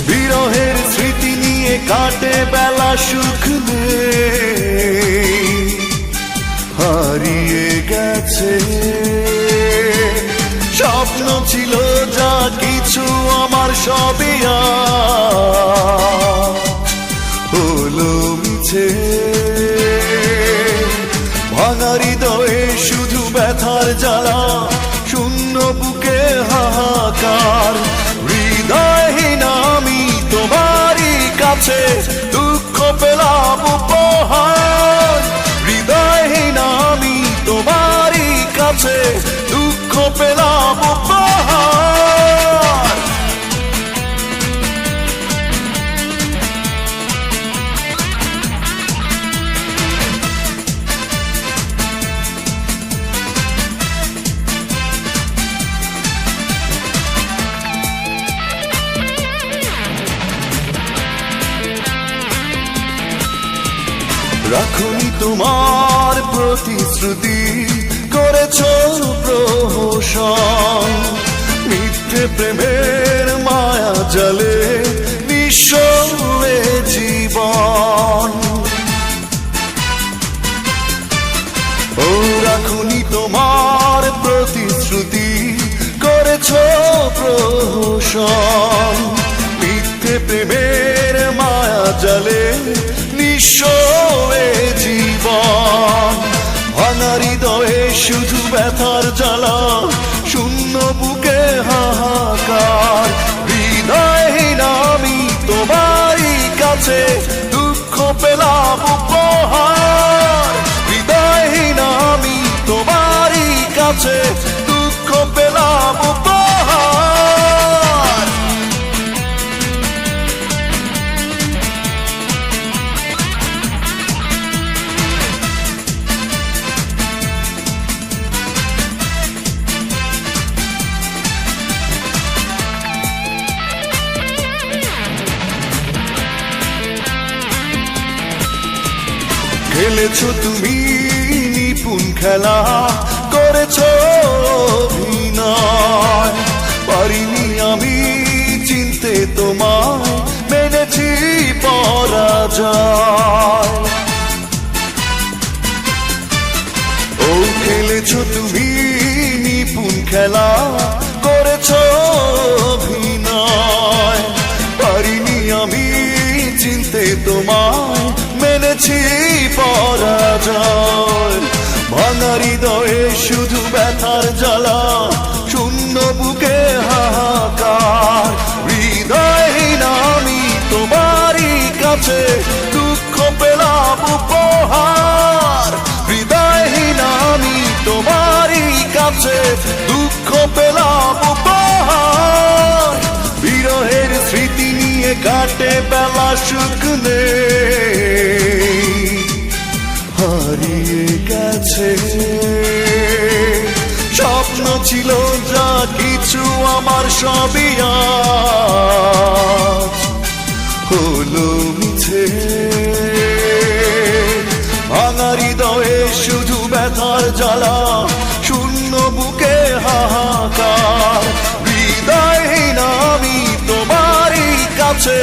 বিরহের স্মৃতি নিয়ে কাটে বেলা, সুখ নেই, হারিয়ে গেছে। স্বপ্ন ছিল যা কিছু আমার সবই হলো মিছে। ভাঙা হৃদয়ে শুধু ব্যথার জ্বালা, শূন্য বুকে হাহাকার। হৃদয়হীন আমি তোমারই কাছে দুঃখ পেলাম উপহার। হৃদয়হীন আমি তোমারই কাছে দুঃখ পেলাম উপহার। রাখুনি তোমার প্রতিশ্রুতি, করেছ প্রহসন। মিথ্যে প্রেমের মায়া জালে নিঃস্ব এ জীবন। ও রাখুনি তোমার প্রতিশ্রুতি, করেছ প্রহসন। মিথ্যে প্রেমের মায়া জালে নিঃস্ব এ জীবন। ভাঙা হৃদয়ে শুধু ব্যথার জ্বালা, শূন্য বুকে হাহাকার। হৃদয়হীন আমি তোমারই কাছে দুঃখ পেলাম উপহার। হৃদয়হীন আমি তোমারই কাছে দুঃখ পেলাম উপহার। খেলেছ তুমি নিপুণ খেলা, করেছ অভিনয়। পারিনি আমি চিনতে তোমায়, মেনেছি পরাজয়। ও খেলেছ তুমি নিপুণ খেলা, করেছ অভিনয়। পারিনি আমি চিনতে তোমায়, মেনেছি পরাজয়। ভাঙা হৃদয়ে শুধু ব্যথার জ্বালা, শূন্য বুকে হাহাকার। হৃদয়হীন আমি তোমারই কাছে দুঃখ পেলাম উপহার। হৃদয়হীন আমি তোমারই কাছে দুঃখ পেলাম উপহার। বিরহের স্মৃতি নিয়ে কাটে বেলা, সুখ নেই, হারিয়ে গেছে। স্বপ্ন ছিল যা কিছু আমার সবই হলো মিছে। ভাঙা হৃদয়ে শুধু ব্যথার জ্বালা, শূন্য বুকে হাহাকার। হৃদয়হীন আমি তোমারই কাছে